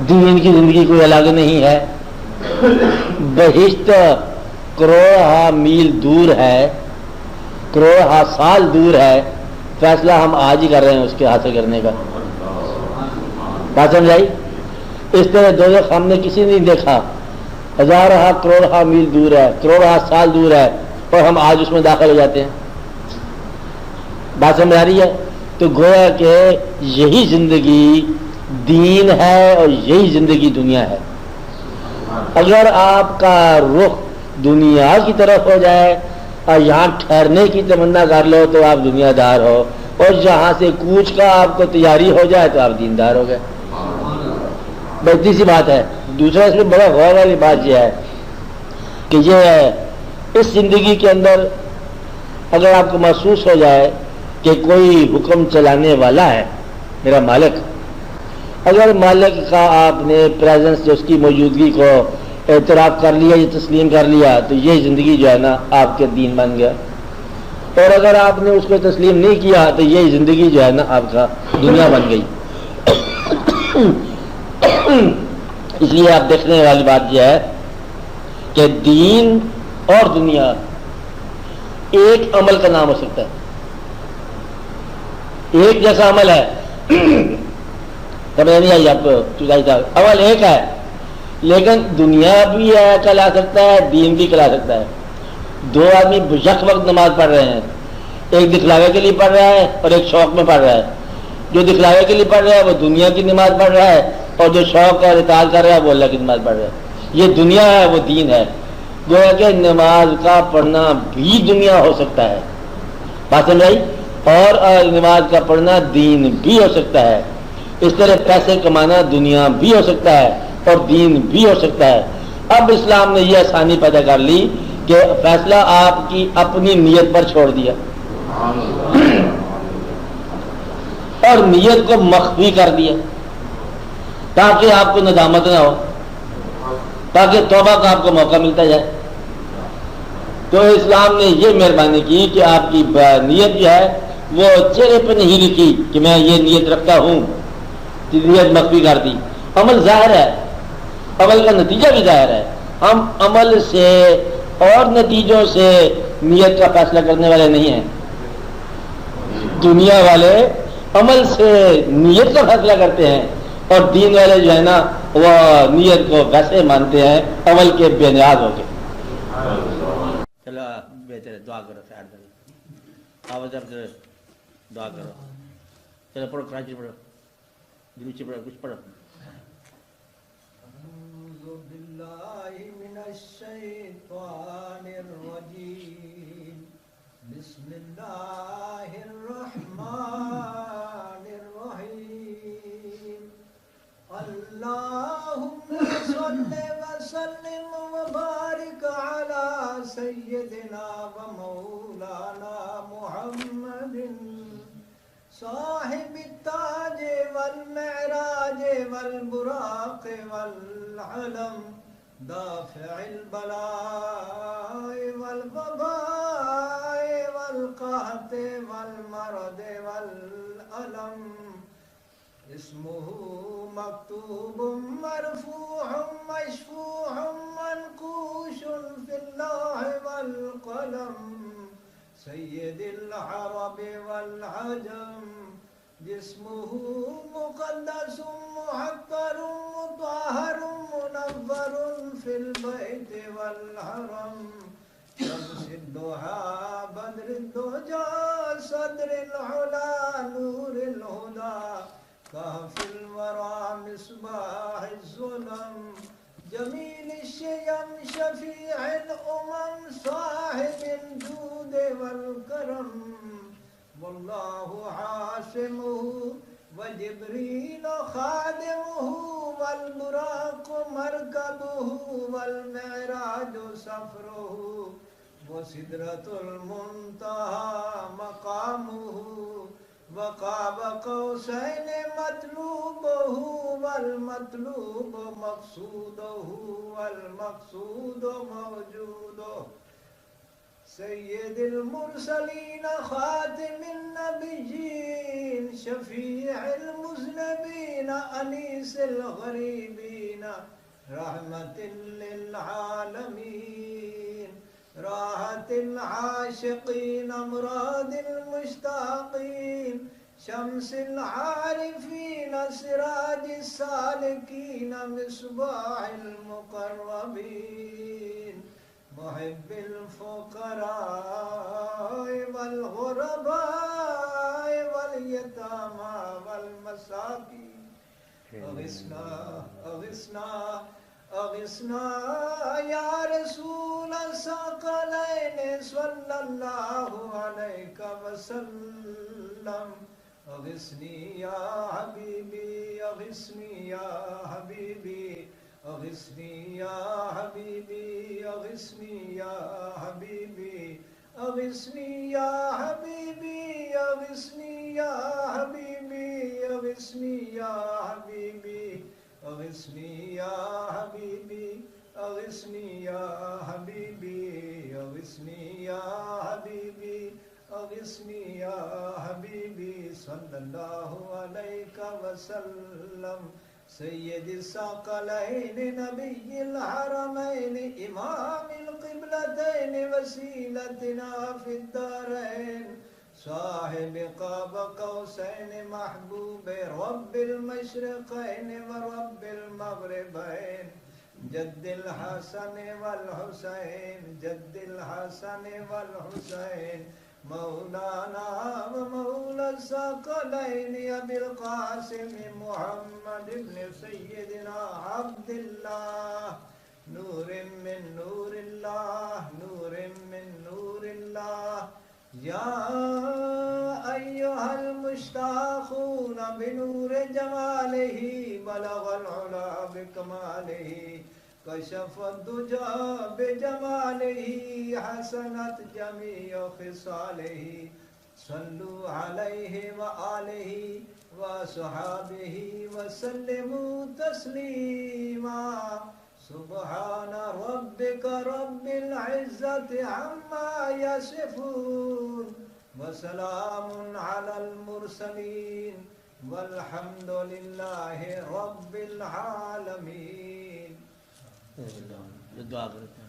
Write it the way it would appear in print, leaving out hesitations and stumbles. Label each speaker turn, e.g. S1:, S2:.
S1: دین کی زندگی کوئی الگ نہیں ہے. بہشت کروڑ میل دور ہے, کروڑ سال دور ہے. فیصلہ ہم آج ہی کر رہے ہیں اس کے حاصل کرنے کا. بات سمجھ آئی؟ اس طرح دوزخ ہم نے کسی نے نہیں دیکھا, ہزارہ کروڑ میل دور ہے, کروڑ سال دور ہے, اور ہم آج اس میں داخل ہو جاتے ہیں. بات سمجھ آ رہی ہے؟ تو گویا کہ یہی زندگی دین ہے اور یہی زندگی دنیا ہے. اگر آپ کا رخ دنیا کی طرف ہو جائے اور یہاں ٹھہرنے کی تمنا کر لو تو آپ دنیا دار ہو, اور جہاں سے کوچ کا آپ کو تیاری ہو جائے تو آپ دیندار ہو گئے. بڑی سی بات ہے. دوسرا اس میں بڑا غور والی بات یہ ہے کہ یہ اس زندگی کے اندر اگر آپ کو محسوس ہو جائے کہ کوئی حکم چلانے والا ہے, میرا مالک, اگر مالک کا آپ نے پریزنس جو اس کی موجودگی کو اعتراف کر لیا یا تسلیم کر لیا تو یہ زندگی جو ہے نا آپ کے دین بن گیا. اور اگر آپ نے اس کو تسلیم نہیں کیا تو یہ زندگی جو ہے نا آپ کا دنیا بن گئی. اس لیے آپ دیکھنے والی بات یہ ہے کہ دین اور دنیا ایک عمل کا نام ہو سکتا ہے, ایک جیسا عمل ہے. سمجھ نہیں آئی آپ کو؟ عمل ایک ہے لیکن دنیا بھی کلا سکتا ہے, دین بھی کلا سکتا ہے. دو آدمی یک وقت نماز پڑھ رہے ہیں, ایک دکھلاوے کے لیے پڑھ رہا ہے اور ایک شوق میں پڑھ رہا ہے. جو دکھلاوے کے لیے پڑھ رہا ہے وہ دنیا کی نماز پڑھ رہا ہے, اور جو شوق اور اطاعت کر رہا ہے وہ اللہ کی نماز پڑھ رہا ہے. یہ دنیا ہے, وہ دین ہے. گویا کہ نماز کا پڑھنا بھی دنیا ہو سکتا ہے. بات سمجھ آئی؟ اور نماز کا پڑھنا دین بھی ہو سکتا ہے. اس طرح پیسے کمانا دنیا بھی ہو سکتا ہے اور دین بھی ہو سکتا ہے. اب اسلام نے یہ آسانی پیدا کر لی کہ فیصلہ آپ کی اپنی نیت پر چھوڑ دیا اور نیت کو مخفی کر دیا تاکہ آپ کو ندامت نہ ہو, تاکہ توبہ کا آپ کو موقع ملتا جائے. تو اسلام نے یہ مہربانی کی کہ آپ کی نیت جو ہے وہ چہرے پہ نہیں لکھی کہ میں یہ نیت رکھتا ہوں, نیت مخفی کر دی. عمل ظاہر ہے, عمل کا نتیجہ بھی ظاہر ہے. ہم عمل سے اور نتیجوں سے نیت کا فیصلہ کرنے والے نہیں ہیں. دنیا والے عمل سے نیت کا فیصلہ کرتے ہیں اور دین والے جو ہے نا وہ نیت کو ویسے مانتے ہیں عمل کے بے نیاز ہو کے. چلو بہتر ہے, دعا کرو. خیر آواز اب دعا کرو. چلو پڑھو, کراچی پڑھو, دروچی پڑھو, کچھ پڑھو.
S2: اعوذ باللہ من الشیطان الرجیم, بسم اللہ الرحمن الرحیم. اللہم صل وسلم وبارک علی سیدنا و مولانا محمد صاحب التاج والمعراج والبراق والعلم, دافع البلاء والوباء والقحط والمرض والألم. اسمه مكتوب مرفوع مشفوع منقوش في اللوح والقلم, سید العرب والعجم. جسمه مقدس محقر مطهر منور في البيت والحرم. شمس الضحى بدر الدجى صدر العلا نور الهدى, كهف الورى مصباح الظلم. جمیل الشیم شفیع الامم صاحب الجود والکرم. واللہ عاصمہ وجبریل خادمہ والبراق مرکبہ والمعراج سفرہ وسدرۃ المنتہی مقامہ. وقاب قوسین مطلوبہ والمطلوب مقصودہ والمقصود موجودہ. سيد المرسلين خاتم النبيين شفيع المذنبين أنيس الغريبين رحمة للعالمين راحة العاشقين أمراض المشتاقين شمس العارفين سراج السالكين مصباح المقربين محب الفقراء والغرباء واليتامى والمساكين أغثنا أغثنا أغثنا يا رسول الثقلين صلى الله عليك وسلم أغثني يا حبيبي أغثني يا حبيبي أغثني يا حبيبي أغثني يا حبيبي أغثني يا حبيبي أغثني يا حبيبي أغثني يا حبيبي أغثني يا حبيبي أغثني يا حبيبي أغثني يا حبيبي أغثني يا حبيبي صلى الله عليك وسلم سيد الثقلين نبي الحرمين إمام القبلتين وسيلتنا في الدارين صاحب قاب قوسين محبوب رب المشرقين ورب المغربين جد الحسن والحسين جد الحسن والحسين مولانا ومولى الثقلين أبي القاسم محمد بن سيدنا عبد الله نور من نور الله نور من نور الله يا أيها المشتاقون بنور جماله بلغ العلا بكماله كشف الدجى بجماله حسنت جميع خصاله صلوا عليه وآله وصحابه وسلموا تسليما سبحان ربك رب العزة عما يصفون وسلام على المرسلين والحمد لله رب العالمين.
S1: دعا کرتے